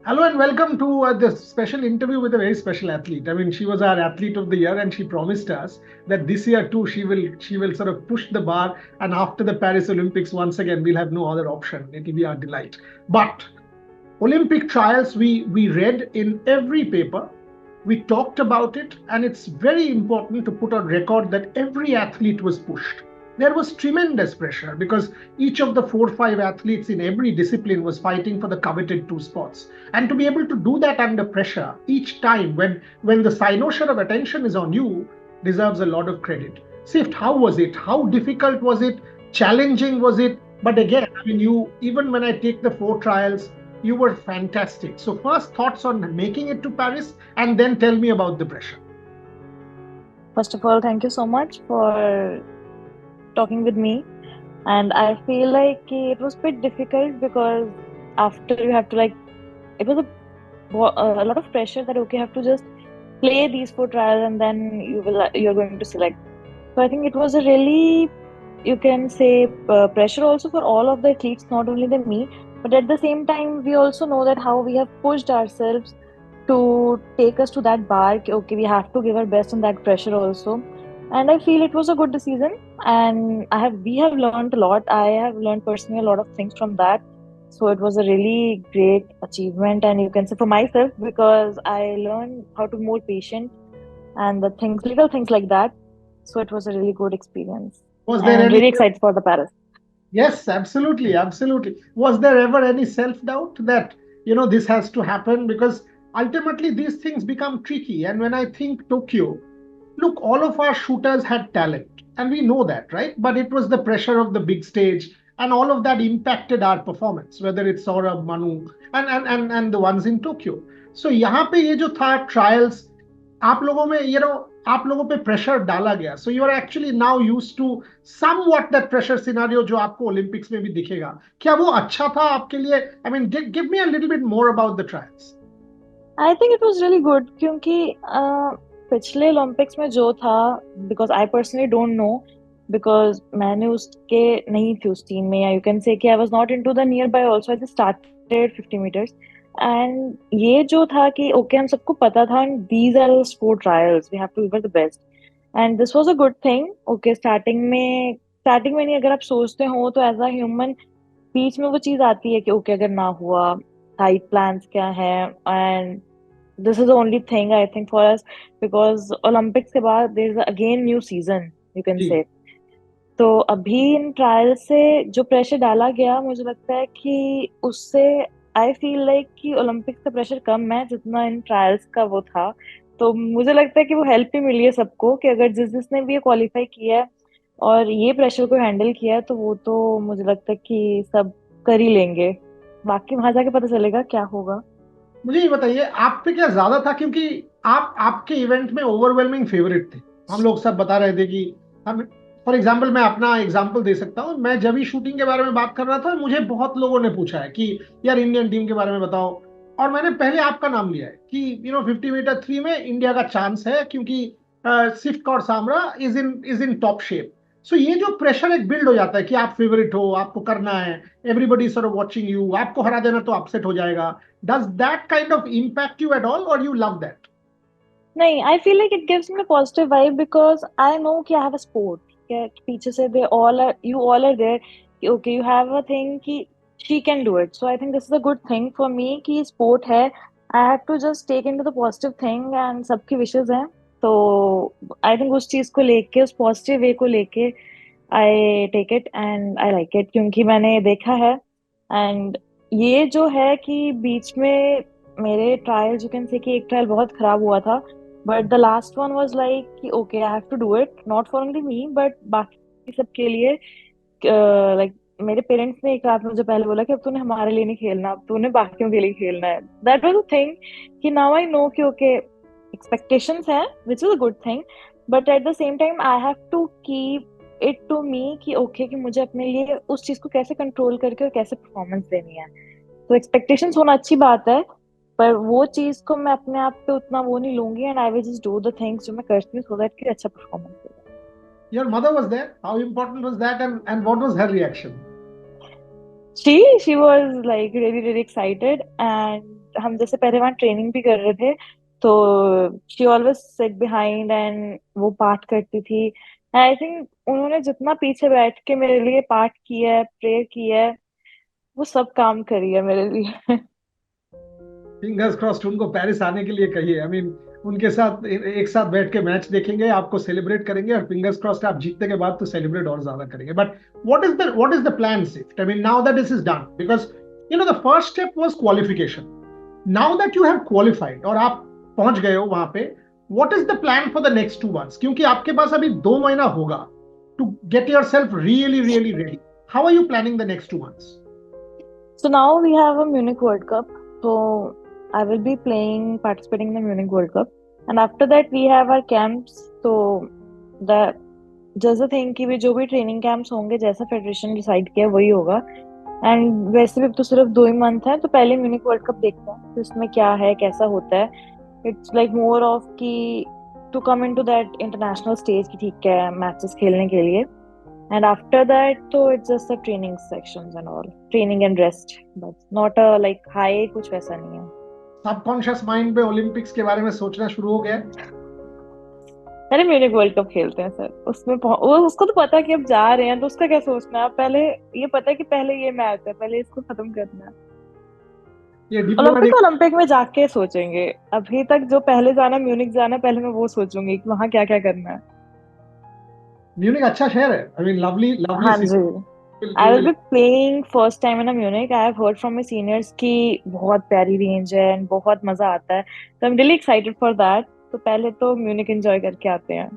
Hello and welcome to this special interview with a very special athlete. I mean, she was our athlete of the year, and she promised us that this year too she will sort of push the bar. And after the Paris Olympics, once again we'll have no other option. It'll be our delight. But Olympic trials, we read in every paper, we talked about it, and it's very important to put on record that every athlete was pushed. There was tremendous pressure because each of the 4 5 athletes in every discipline was fighting for the coveted 2 spots. And to be able to do that under pressure each time when the cynosure of attention is on you deserves a lot of credit. Sift, how was it? How difficult was it? Challenging was it? But again, I mean, you even when I take the 4 trials, you were fantastic. So, first thoughts on making it to Paris, and then tell me about the pressure. First of all, thank you so much for talking with me. And I feel like it was a bit difficult because after you have to it was a lot of pressure that okay, you have to just play these 4 trials and then you're going to select. So I think it was a really, you can say, pressure also for all of the athletes, not only the me, but at the same time we also know that how we have pushed ourselves to take us to that bar. Okay, we have to give our best on that pressure also. And I feel it was a good decision, and we have learned a lot. I have learned personally a lot of things from that. So it was a really great achievement, and you can say for myself, because I learned how to be more patient and the things, little things like that. So it was a really good experience, Was there and any? really excited for the Paris. Yes, absolutely, absolutely. Was there ever any self doubt that, this has to happen? Because ultimately these things become tricky. And when I think Tokyo, look, all of our shooters had talent, and we know that, right? But it was the pressure of the big stage, and all of that impacted our performance, whether it's Saurabh, Manu, and the ones in Tokyo. So यहाँ पे ये जो था trials, आप लोगों में आप लोगों पे प्रेशर डाला गया. So you are actually now used to somewhat that pressure scenario जो आपको ओलंपिक्स में भी दिखेगा. क्या वो अच्छा था आपके लिए? I mean, give me a little bit more about the trials. I think it was really good क्योंकि पिछले ओलंपिक्स में जो था, because I personally don't know, because मैंने उसके नहीं थी उस टीम में, या यू कैन से कि I was not into the nearby also, I just started 50 metres. And ये जो था कि ओके हम सबको पता था these are sport trials, we have to give the best. And this was a good thing. Okay, starting में नहीं, अगर आप सोचते हो तो एज अ ह्यूमन बीच में वो चीज आती है कि ओके अगर ना हुआ, साइड प्लान्स क्या है. And this is the only thing I think for us, because Olympics के बाद there is again new season, you can ji. say. तो अभी इन ट्रायल से जो प्रेशर डाला गया, मुझे लगता है कि उससे आई फील लाइक कि ओलंपिक्स का प्रेशर कम है जितना इन ट्रायल्स का वो था. तो मुझे लगता है कि वो हेल्प भी मिली है सबको, कि अगर जिसने भी ये क्वालिफाई किया है और ये प्रेशर को हैंडल किया है, तो वो तो मुझे लगता है कि सब कर ही लेंगे. बाकी वहां जाके पता चलेगा क्या होगा. मुझे ये बताइए, आप पे क्या ज्यादा था? क्योंकि आप आपके इवेंट में ओवरवेलमिंग फेवरेट थे. हम लोग सब बता रहे थे कि हम, फॉर एग्जाम्पल, मैं अपना एग्जाम्पल दे सकता हूँ. मैं जब भी शूटिंग के बारे में बात कर रहा था, मुझे बहुत लोगों ने पूछा है कि यार इंडियन टीम के बारे में बताओ. और मैंने पहले आपका नाम लिया है कि 50 मीटर थ्री में इंडिया का चांस है, क्योंकि Sift Kaur Samra is in top shape. So ये जो प्रेशर एक बिल्ड हो जाता है कि आप फेवरेट हो, आपको करना है, everybody sort of watching you, आपको हरा देना तो अपसेट हो जाएगा. Does that kind of impact you at all, or you love that? नहीं, I feel like it gives me a positive vibe because I know कि I have a sport. ठीक है, पीछे से you all are there कि okay, you have a thing कि she can do it. So I think this is a good thing for me कि sport है. I have to just take into the positive thing, and सबकी wishes हैं. तो I think उस चीज को लेके, उस positive way को लेके I take it and I like it, क्योंकि मैंने देखा है. एंड ये जो है कि बीच में मेरे ट्रायल, यू कैन से कि एक ट्रायल बहुत खराब हुआ था, but the last one was like कि okay I have to do it, not for only me but बाकी सबके लिए. लाइक मेरे पेरेंट्स ने एक रात मुझे पहले बोला कि अब तूने हमारे लिए नहीं खेलना, अब तूने बाकियों के लिए खेलना है. दैट वाज अ थिंग कि नाउ आई नो कि ओके एक्सपेक्टेशंस है, which is a good thing. But at the same time I have to keep it to me कि ओके कि मुझे अपने लिए उस चीज को कैसे कंट्रोल करके और कैसे परफॉर्मेंस देनी है. तो एक्सपेक्टेशंस होना अच्छी बात है, पर वो चीज को मैं अपने आप पे उतना वो नहीं लूंगी, and I will just do the things जो मैं करती हूँ सो दैट कि अच्छा performance they. Your mother was there. How important was that, and what was her reaction? She was like really really excited, and हम जैसे पहले वहाँ ट्रेनिंग भी कर रहे थे, तो she always sit behind and वो पाठ करती थी। आई थिंक उन्होंने जितना पीछे बैठ के मेरे लिए पाठ किया है, प्रेयर किया है, वो सब काम करी है मेरे लिए। फिंगर्स क्रॉस्ड, उनको पेरिस आने के लिए कहिए। आई मीन उनके साथ एक साथ बैठ के मैच देखेंगे, आपको सेलिब्रेट करेंगे, और फिंगर्स क्रॉस्ड आप जीतने के बाद तो सेलिब्रेट और ज्यादा करेंगे। But what is the plan shift? I mean now that this is done, because the first step was qualification. Now that you have qualified और आप पहुंच गए हो वहां पे, what is the plan for the next 2 months? क्योंकि आपके पास अभी 2 महीना होगा to get yourself really really ready. How are you planning the next 2 months? So now we have a Munich World Cup. So I will be participating in the Munich World Cup. And after that we have our camps. So the जैसा thing कि भी जो भी training camps होंगे, जैसा federation decide किया वही होगा। एंड वैसे भी तो सिर्फ 2 ही मंथ है, तो पहले म्यूनिक वर्ल्ड कप देखते हैं तो इसमें क्या है, कैसा होता है। इट्स लाइक मोर ऑफ कि to come into that international stage की ठीक है मैचेस खेलने के लिए। And after that, so it's just the training sections and all, training and rest, but not a like high कुछ वैसा नहीं है। सबकॉन्शियस माइंड पे ओलंपिक्स के बारे में सोचना शुरू हो गया है? अरे म्यूनिक वर्ल्ड कप खेलते हैं सर, वो उसको तो पता है कि अब जा रहे हैं, तो उसका क्या सोचना है। पहले ये पता है कि पहले ये मैच है, पहले इसको खत्म करना है। ये ओलंपिक डिप्लोमेटिक। ओलंपिक में जाके सोचेंगे। अभी तक जो पहले जाना, म्यूनिक जाना, पहले मैं वो सोचूंगी कि वहां क्या क्या करना है। म्यूनिक अच्छा शहर है। आई मीन लवली लवली हाँ जी। City. I you will will. be playing first time in a Munich. I have heard from my seniors कि बहुत प्यारी रेंज है and बहुत मजा आता है, तो I'm really excited for that. तो पहले तो म्यूनिक एंजॉय करके आते हैं।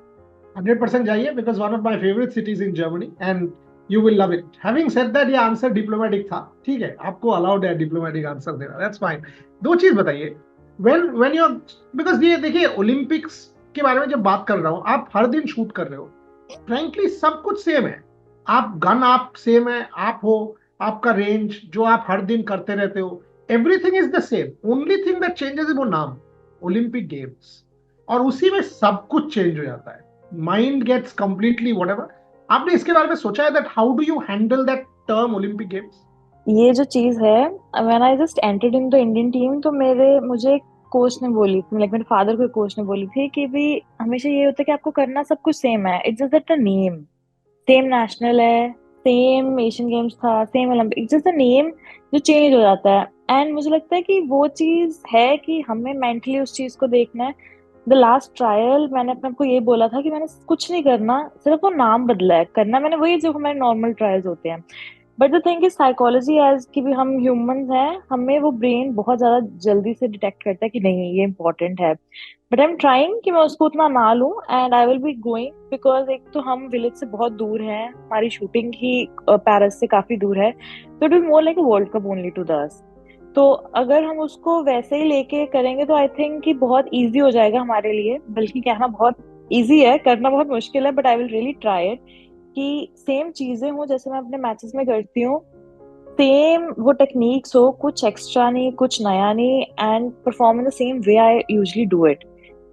100% जाइए, because one of my favourite cities in Germany and you will love it. Having said that, ये आंसर डिप्लोमेटिक था, ठीक है, आपको अलाउड है डिप्लोमेटिक आंसर देना, दैट्स फाइन। दो चीज बताइए, व्हेन यू, बिकॉज ये देखिए ओलंपिक्स के बारे में जब बात कर रहा हूँ, आप हर दिन शूट कर रहे हो, फ्रैंकली सब कुछ सेम है। आप गन आप सेम है, आप हो, आपका रेंज जो आप हर दिन करते रहते हो, everything is the same. Only thing that changes is वो नाम, ओलंपिक गेम्स। और उसी में सब कुछ चेंज हो जाता है, माइंड गेट्स कंप्लीटली व्हाटएवर। आपने इसके बारे में सोचा है that how do you handle that term Olympic games? ये जो चीज है, when I just entered in the Indian team, तो मुझे एक कोच ने बोली, लाइक मेरे फादर को कोच ने बोली थी कि भी हमेशा ये होता है कि आपको करना सब कुछ सेम है, it's just that the name same national है, सेम एशियन गेम्स था, same Olympic, just the name जो चेंज हो जाता है। एंड मुझे लगता है कि वो चीज है कि हमें मेंटली उस चीज को देखना है। द लास्ट ट्रायल मैंने अपने आपको ये बोला था कि मैंने कुछ नहीं करना, सिर्फ वो नाम बदला है, करना मैंने वही जो हमारे नॉर्मल ट्रायल्स होते हैं। But the thing is psychology, as कि भी हम ह्यूमंस हैं, हमें वो ब्रेन बहुत ज्यादा जल्दी से डिटेक्ट करता है कि नहीं ये इंपॉर्टेंट है। बट आई एम ट्राइंग कि मैं उसको उतना ना लूं, and I will be going, because एक तो हम विलेज से बहुत दूर हैं, हमारी शूटिंग ही पेरिस से काफी दूर है, तो it will more like a world cup only to दस। तो अगर हम उसको वैसे ही लेके करेंगे तो आई थिंक कि बहुत इजी हो जाएगा हमारे लिए। बल्कि कहना बहुत इजी है, करना बहुत मुश्किल है, but I will really try it कि सेम चीजें हो जैसे मैं अपने मैचेस में करती हूँ, सेम वो टेक्निक्स हो, कुछ एक्स्ट्रा नहीं, कुछ नया नहीं, and perform in the same way I usually do it.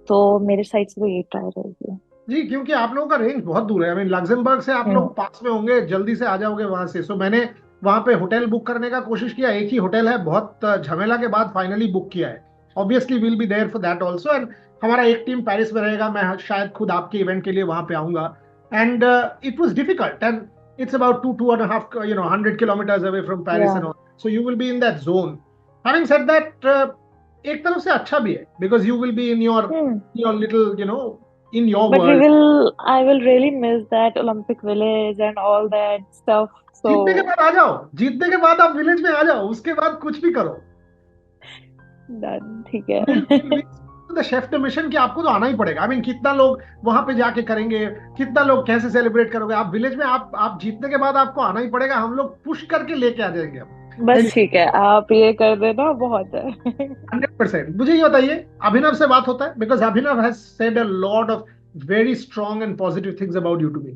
तो मेरे साइड से तो ये ट्राई रहेगी। जी, क्योंकि आप लोगों का रेंज बहुत दूर है। आई मीन लग्जमबर्ग से आप हम्म। लोग पास में होंगे, जल्दी से आ जाओगे वहां से। सो मैंने वहां पे होटल बुक करने का कोशिश किया, एक ही होटल है, बहुत झमेला के बाद फाइनली बुक किया है। Obviously will be there for that also, and हमारा एक टीम पेरिस में रहेगा, मैं शायद खुद आपके इवेंट के लिए वहां पे आऊंगा। And it was difficult, and it's about 2.5 100 kilometres away from Paris या and all, so you will be in that zone. Having said that, एक तरफ से अच्छा भी है, because you will be in your little in your but we world। Will I will really miss that Olympic village and all that stuff. So जीतने के बाद आ जाओ, जीतने के बाद आप विलेज में आ जाओ, उसके बाद कुछ भी करो। डन, ठीक है। Will the chef the mission कि आपको तो आना ही पड़ेगा। आई मीन कितना लोग वहां पे जाके करेंगे, कितना लोग कैसे सेलिब्रेट करोगे आप विलेज में? आप जीतने के बाद आपको आना ही पड़ेगा, हम लोग पुश करके लेके आ जाएंगे अब। बस ठीक है, आप ये कर देना, बहुत है। 100%। मुझे ये बताइए, अभिनव से बात होता है? Because Abhinav has said a lot of very strong and positive things about you to me.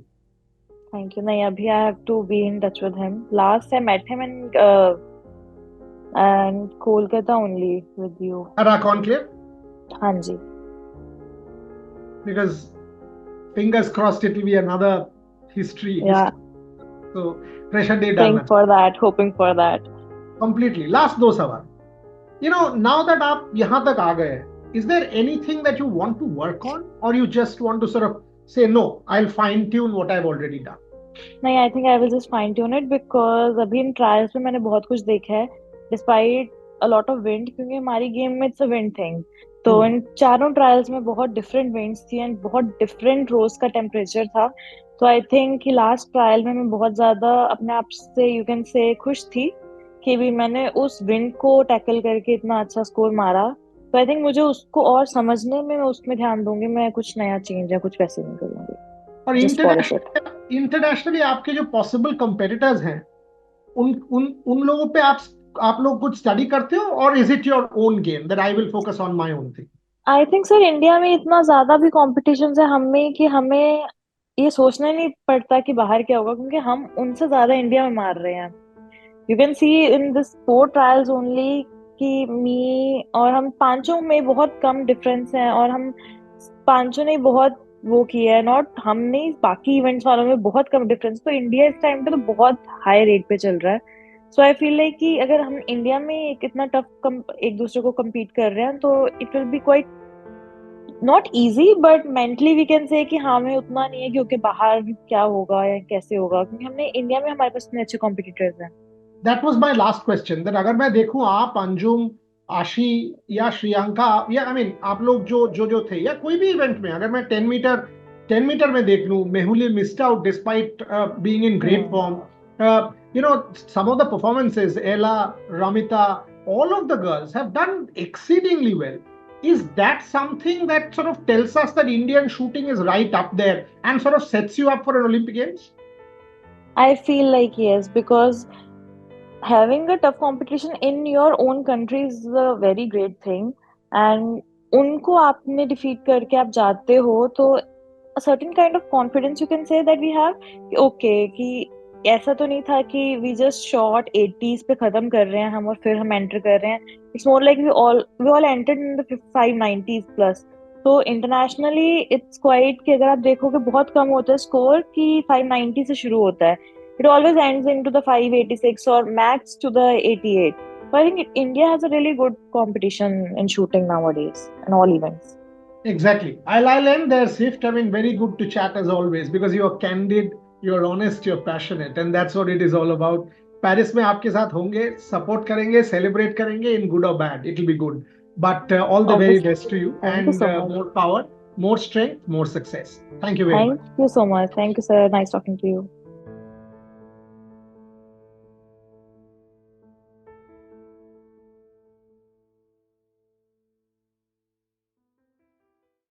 Thank you. नहीं, अभी I have to be in touch with him. Last I met him in and Kolkata only with you. अरा conclave. हाँ जी। Because fingers crossed it will be another history या so pressure day praying डालना for that, hoping for that. Completely. Last 2 सवाल, now that आप यहाँ तक आ गए, is there anything that you want to work on, or you just want to sort of say, no, I'll fine tune what I've already done? नहीं, I think I will just fine tune it because अभी इन trials में मैंने बहुत कुछ देखा है despite a lot of wind, क्योंकि हमारी गेम में इट्स अ विंड थिंग। तो इन चारों ट्रायल्स में बहुत डिफरेंट विंड्स थी एंड बहुत डिफरेंट रोज का टेम्परेचर था। तो आई थिंक कि लास्ट ट्रायल में मैं बहुत ज्यादा अपने आप से यू कैन से खुश थी कि भी मैंने उस विंड को टैकल करके इतना अच्छा स्कोर मारा। तो आई थिंक मुझे उसको और समझने में मैं उसमें ध्यान दूंगी, मैं कुछ नया चेंज या कुछ वैसे नहीं और करूंगी, जस्ट पॉलिश इट। इंटरनेशनली आपके जो पॉसिबल कंपेटिटर्स हैं, उन उन उन लोगों पे आप लोग कुछ स्टडी करते हो, और is it your own game that I will focus on my own thing? I think sir India में इतना ज्यादा भी कॉम्पिटिशन है हमें कि हमें ये सोचना नहीं पड़ता कि बाहर क्या होगा, क्योंकि हम उनसे ज्यादा इंडिया में मार रहे हैं। You can see in this 4 trials only कि मी और हम पांचों में बहुत कम डिफरेंस है, और हम पांचों ने बहुत वो किया है, नॉट हम नहीं, बाकी इवेंट्स वालों में बहुत कम डिफरेंस। तो इंडिया इस टाइम पे तो बहुत हाई रेट पे चल रहा है। सो आई फील लाइक कि अगर हम इंडिया में एक इतना टफ एक दूसरे को compete कर रहे हैं तो it will be quite not easy, but mentally we can say कि हाँ हमें उतना नहीं है क्योंकि बाहर क्या होगा या कैसे होगा, क्योंकि हमने इंडिया में हमारे पास इतने अच्छे कॉम्पिटिटर्स हैं। That was my last question, that अगर मैं देखूं, आप, अंजुम, आशी या श्रियंका, या आई मीन आप लोग जो थे, या कोई भी इवेंट में, अगर मैं 10 मीटर में देख लूं, Mehuli missed out despite being in great form. Some of the performances, Ela, Ramita, all of the girls have done exceedingly well. Is that something that sort of tells us that Indian shooting is right up there and sort of sets you up for an Olympic Games? I feel like yes, because having a tough competition in your own country is a very great thing, and उनको आपने defeat करके आप जाते हो तो a certain kind of confidence you can say that we have कि okay कि ऐसा तो नहीं था कि we just shot 80s पे खत्म कर रहे हैं हम और फिर हम enter कर रहे हैं। It's more like we all entered in the 590s plus। तो internationally it's quite कि अगर आप देखोगे बहुत कम होता है score कि 590 से शुरू होता है। It always ends into the 586 or max to the 88. So I think India has a really good competition in shooting nowadays in all events. Exactly. I'll end there, Sift. I mean, very good to chat as always, because you're candid, you're honest, you're passionate, and that's what it is all about. Paris में आपके साथ होंगे, support करेंगे, celebrate करेंगे, in good or bad, it'll be good. But all the very Obviously. best to you, Thank you and so much. more power, more strength, more success. Thank you very much. Thank you so much. Thank you, sir. Nice talking to you.